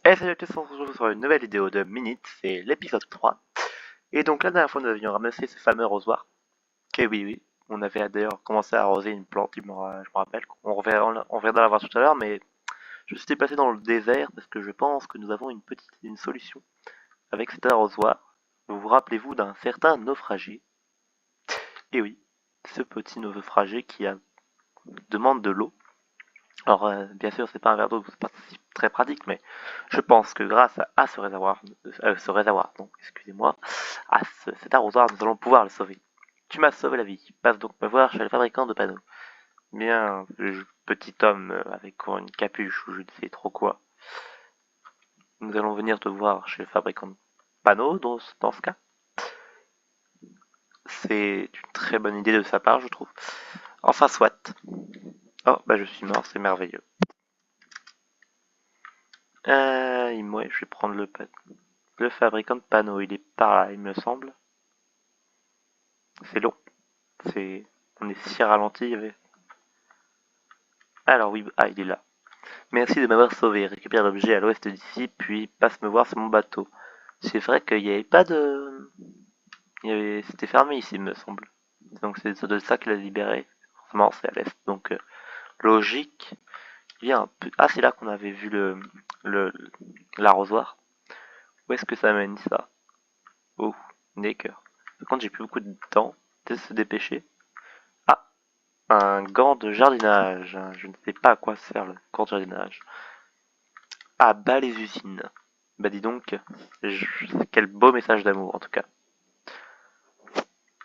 Et salut à tous, on se retrouve sur une nouvelle vidéo de Minute, c'est l'épisode 3. Et donc la dernière fois nous avions ramassé ce fameux arrosoir. Que oui, on avait d'ailleurs commencé à arroser une plante, je me rappelle. On reviendra la voir tout à l'heure, mais je suis déplacé dans le désert parce que je pense que nous avons une solution avec cet arrosoir. Vous vous rappelez-vous d'un certain naufragé? Et oui, ce petit naufragé demande de l'eau. Alors, bien sûr, c'est pas un verre d'eau, c'est pas très pratique, mais je pense que grâce à non, excusez-moi, cet arrosoir, nous allons pouvoir le sauver. Tu m'as sauvé la vie. Passe donc me voir chez le fabricant de panneaux. Bien, petit homme avec une capuche ou je ne sais trop quoi. Nous allons venir te voir chez le fabricant de panneaux dans ce cas. C'est une très bonne idée de sa part, je trouve. Enfin, soit. Oh, bah je suis mort, c'est merveilleux. Ouais, je vais prendre le fabricant de panneaux. Il est par là, il me semble. C'est long. C'est, on est si ralenti. Alors oui, il est là. Merci de m'avoir sauvé. Récupère l'objet à l'ouest d'ici, puis passe me voir sur mon bateau. C'est vrai qu'il n'y avait pas de... C'était fermé ici, il me semble. Donc c'est de ça qu'il a libéré. Forcément, c'est à l'est. Donc logique. Il y a un peu... Ah, c'est là qu'on avait vu le l'arrosoir. Où est-ce que ça mène ça? Oh, Necker. Par contre, j'ai plus beaucoup de temps. Peut-être se dépêcher. Ah, un gant de jardinage. Je ne sais pas à quoi sert le gant de jardinage. Ah, bas les usines. Bah dis donc, quel beau message d'amour en tout cas.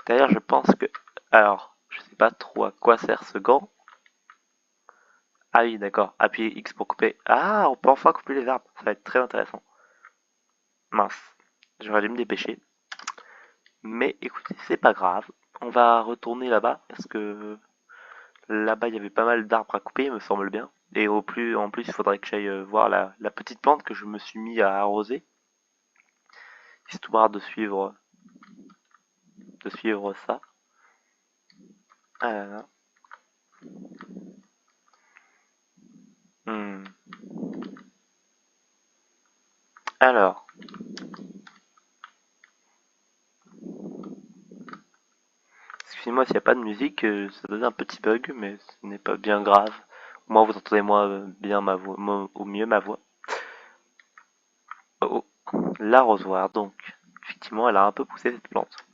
D'ailleurs, je pense que... Alors, je sais pas trop à quoi sert ce gant. Ah oui, d'accord. Appuyez X pour couper. Ah, on peut enfin couper les arbres. Ça va être très intéressant. Mince. J'aurais dû me dépêcher. Mais écoutez, c'est pas grave. On va retourner là-bas parce que là-bas, il y avait pas mal d'arbres à couper, il me semble bien. Et en plus, il faudrait que j'aille voir la petite plante que je me suis mis à arroser, histoire de suivre ça. Ah là là. Hmm. Alors, excusez-moi s'il n'y a pas de musique, ça donne un petit bug, mais ce n'est pas bien grave. Au moins, vous entendez bien ma voix, au mieux ma voix. Oh, l'arrosoir, donc. Effectivement, elle a un peu poussé cette plante.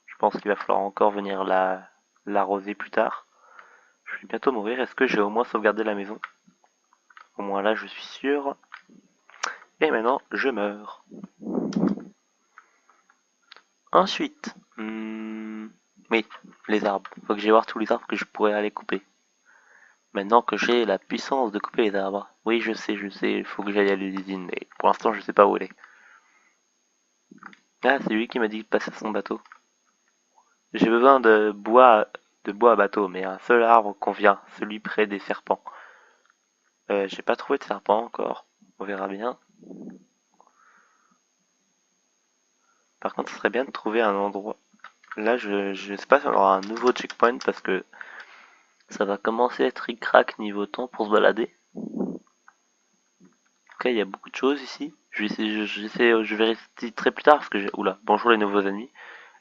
Je pense qu'il va falloir encore venir l'arroser plus tard. Je vais bientôt mourir. Est-ce que j'ai au moins sauvegardé la maison? Au moins là, je suis sûr. Et maintenant, je meurs. Ensuite, oui, les arbres. Faut que j'aille voir tous les arbres que je pourrais aller couper. Maintenant que j'ai la puissance de couper les arbres. Oui, je sais, il faut que j'aille à l'usine, mais pour l'instant, je sais pas où elle est. Ah, c'est lui qui m'a dit de passer son bateau. J'ai besoin de bois à bateau, mais un seul arbre convient, celui près des serpents. J'ai pas trouvé de serpent encore. On verra bien. Par contre, ce serait bien de trouver un endroit. Là, je sais pas si on aura un nouveau checkpoint parce que ça va commencer à être ric-rac niveau temps pour se balader. Ok, il y a beaucoup de choses ici. Je vais rester très plus tard parce que oula, bonjour les nouveaux amis.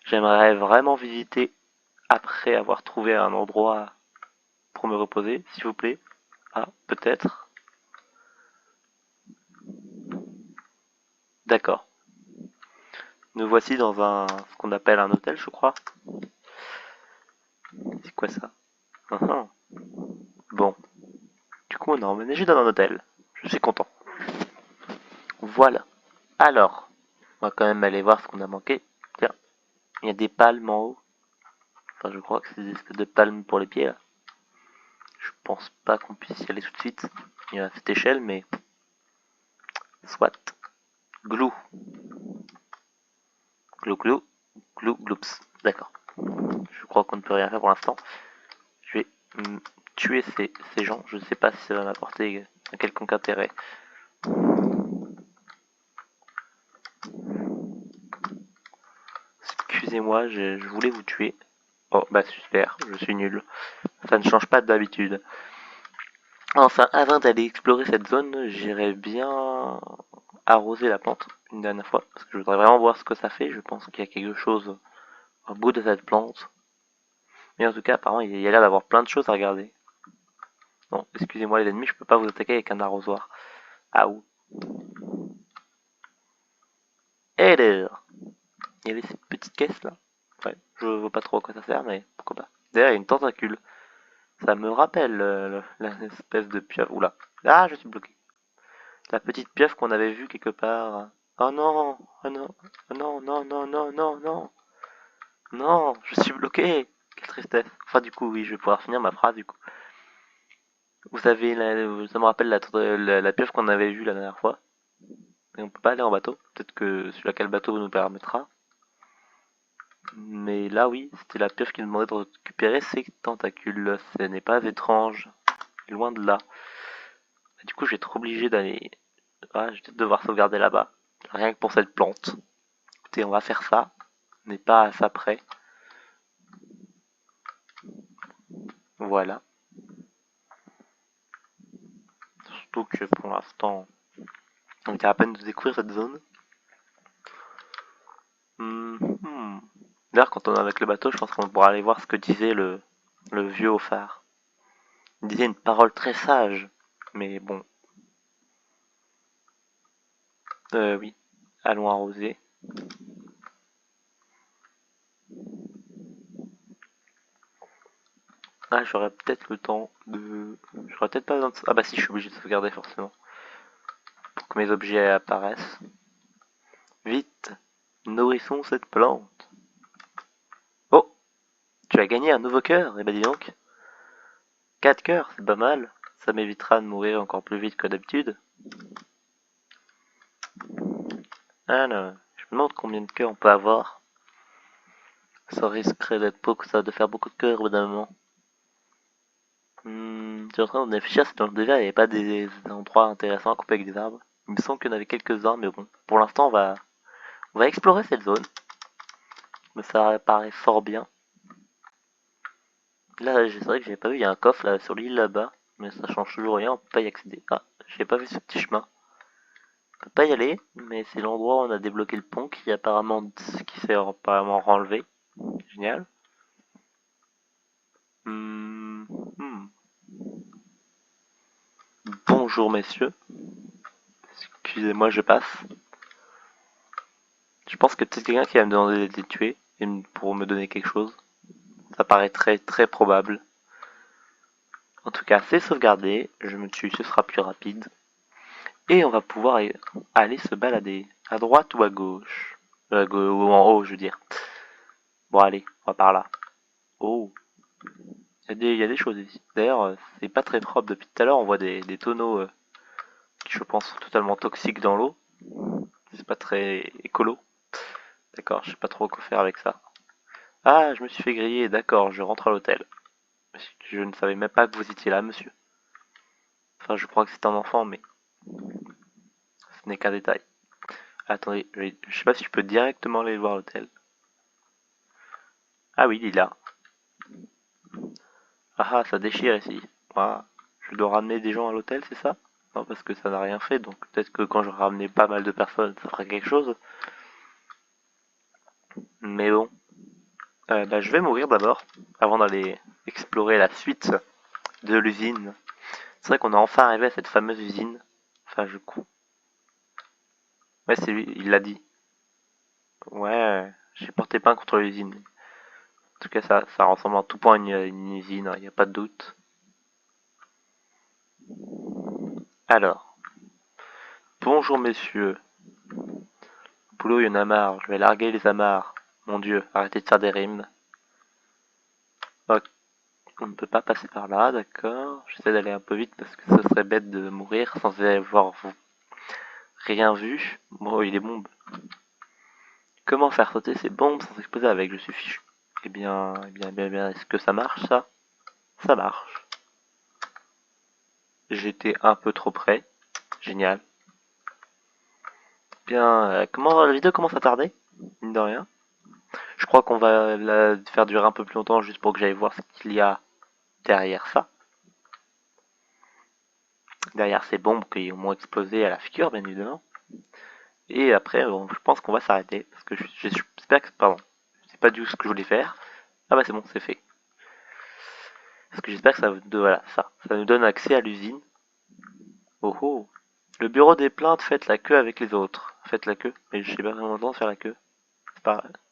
J'aimerais vraiment visiter après avoir trouvé un endroit pour me reposer, s'il vous plaît. Ah, peut-être. D'accord. Nous voici dans ce qu'on appelle un hôtel, je crois. C'est quoi ça? Uhum. Bon, du coup, on a emménagé dans un hôtel. Je suis content. Voilà. Alors, on va quand même aller voir ce qu'on a manqué. Tiens, il y a des palmes en haut. Enfin, je crois que c'est des espèces de palmes pour les pieds là. Je pense pas qu'on puisse y aller tout de suite. Il y a cette échelle, mais soit. Glou. Glou glou. Glou gloups. D'accord. Je crois qu'on ne peut rien faire pour l'instant. Je vais tuer ces gens. Je ne sais pas si ça va m'apporter un quelconque intérêt. Excusez-moi, je voulais vous tuer. Oh, bah super, je suis nul. Ça ne change pas d'habitude. Enfin, avant d'aller explorer cette zone, j'irais bien arroser la plante une dernière fois, parce que je voudrais vraiment voir ce que ça fait. Je pense qu'il y a quelque chose au bout de cette plante. Mais en tout cas, apparemment, il y a l'air d'avoir plein de choses à regarder. Bon, excusez-moi les ennemis, je peux pas vous attaquer avec un arrosoir. Ah ou. Et alors, il y avait cette petite caisse là. Ouais, je vois pas trop à quoi ça sert, mais pourquoi pas. D'ailleurs, il y a une tentacule. Ça me rappelle l'espèce de pieuvre. Oula. Ah, je suis bloqué. La petite pieuvre qu'on avait vue quelque part. Oh non, oh non, oh non, non, non, non, non, non. Non, je suis bloqué. Quelle tristesse. Enfin, du coup, oui, je vais pouvoir finir ma phrase du coup. Vous savez, ça me rappelle la pieuvre qu'on avait vue la dernière fois. Et on peut pas aller en bateau. Peut-être que celui-là, quel bateau nous permettra. Mais là, oui, c'était la pieuvre qui nous demandait de récupérer ses tentacules. Ce n'est pas étrange. Loin de là. Du coup, je vais être obligé d'aller. Ah, je vais peut-être devoir sauvegarder là-bas. Rien que pour cette plante. Écoutez, on va faire ça. On n'est pas à ça près. Voilà. Surtout que pour l'instant, on vient à peine de découvrir cette zone. D'ailleurs, quand on est avec le bateau, je pense qu'on pourra aller voir ce que disait le vieux au phare. Il disait une parole très sage. Mais bon, oui. Allons arroser. Ah, j'aurais peut-être le temps de. J'aurais peut-être pas besoin de. Ah, bah si, je suis obligé de sauvegarder forcément. Pour que mes objets apparaissent. Vite, nourrissons cette plante. Oh, tu as gagné un nouveau cœur. Eh ben dis donc. 4 cœurs, c'est pas mal. Ça m'évitera de mourir encore plus vite que d'habitude. Alors, je me demande combien de cœurs on peut avoir. Ça risquerait d'être beaucoup, ça, de faire beaucoup de cœurs au bout d'un moment. Je suis en train de réfléchir si dans le désert il n'y avait pas des endroits intéressants à couper avec des arbres. Il me semble qu'il y en avait quelques-uns, mais bon. Pour l'instant, on va explorer cette zone. Mais ça paraît fort bien. Là, c'est vrai que j'avais pas vu, il y a un coffre là sur l'île là-bas. Mais ça change toujours rien, on peut pas y accéder. Ah, j'ai pas vu ce petit chemin. On peut pas y aller, mais c'est l'endroit où on a débloqué le pont qui s'est apparemment renlevé. Génial. Hmm, hmm. Bonjour messieurs. Excusez-moi, je passe. Je pense que peut-être quelqu'un qui va me demander de les tuer pour me donner quelque chose. Ça paraît très très probable. En tout cas, c'est sauvegardé. Je me tue, ce sera plus rapide. Et on va pouvoir aller se balader. À droite ou à gauche ou en haut, je veux dire. Bon, allez, on va par là. Oh, il y a des choses ici. D'ailleurs, c'est pas très propre. Depuis tout à l'heure, on voit des tonneaux qui, je pense, sont totalement toxiques dans l'eau. C'est pas très écolo. D'accord, je sais pas trop quoi faire avec ça. Ah, je me suis fait griller. D'accord, je rentre à l'hôtel. Je ne savais même pas que vous étiez là, monsieur. Enfin, je crois que c'est un enfant, mais ce n'est qu'un détail. Attendez, je sais pas si je peux directement aller voir l'hôtel. Ah oui, il est là. Ah ah, ça déchire ici. Ah, je dois ramener des gens à l'hôtel, c'est ça? Non, parce que ça n'a rien fait, donc peut-être que quand je ramenais pas mal de personnes, ça ferait quelque chose. Mais bon, bah, je vais mourir d'abord, avant d'aller explorer la suite de l'usine. C'est vrai qu'on est enfin arrivé à cette fameuse usine. Enfin, je coupe. Ouais, c'est lui, il l'a dit. Ouais, j'ai porté plainte contre l'usine. En tout cas, ça ressemble en tout point à une usine, il n'y a pas de doute. Alors, bonjour messieurs. Boulot, il y en a marre, je vais larguer les amarres. Mon dieu, arrêtez de faire des rimes. Ok, on ne peut pas passer par là, d'accord. J'essaie d'aller un peu vite parce que ce serait bête de mourir sans avoir rien vu. Bon, il est bombe. Comment faire sauter ces bombes sans exploser avec? Je suis fichu. Eh bien, eh bien, eh bien, eh bien, est-ce que ça marche ça? Ça marche. J'étais un peu trop près. Génial. Bien, comment la vidéo commence à tarder? Mine de rien. Je crois qu'on va la faire durer un peu plus longtemps juste pour que j'aille voir ce qu'il y a derrière ça. derrière ces bombes qui ont explosé à la figure, bien évidemment. Et après, bon, je pense qu'on va s'arrêter, parce que j'espère que... Pardon, c'est pas du tout ce que je voulais faire. Ah bah c'est bon, c'est fait. Parce que j'espère que voilà, ça nous donne accès à l'usine. Oh oh. Le bureau des plaintes, faites la queue avec les autres. Faites la queue, mais je sais pas vraiment le temps de faire la queue.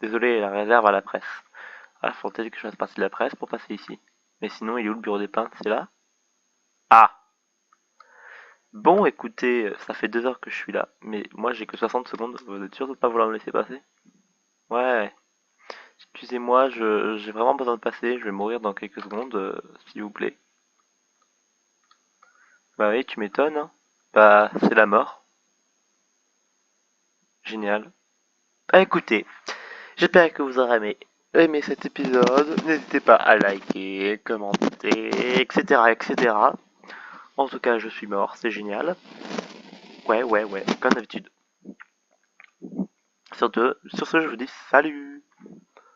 Désolé, la réserve à la presse. Ah, faut peut-être que je fasse partie de la presse pour passer ici. Mais sinon, il est où le bureau des plaintes? C'est là? Ah! Bon, écoutez, ça fait 2 heures que je suis là, mais moi j'ai que 60 secondes. Vous êtes sûr de pas vouloir me laisser passer? Ouais. Excusez-moi, j'ai vraiment besoin de passer. Je vais mourir dans quelques secondes, s'il vous plaît. Bah oui, tu m'étonnes, hein. Bah, c'est la mort. Génial. Bah écoutez, j'espère que vous aurez aimé cet épisode. N'hésitez pas à liker, commenter, etc., etc. En tout cas, je suis mort, c'est génial. Ouais, ouais, ouais, comme d'habitude. Sur ce, je vous dis salut!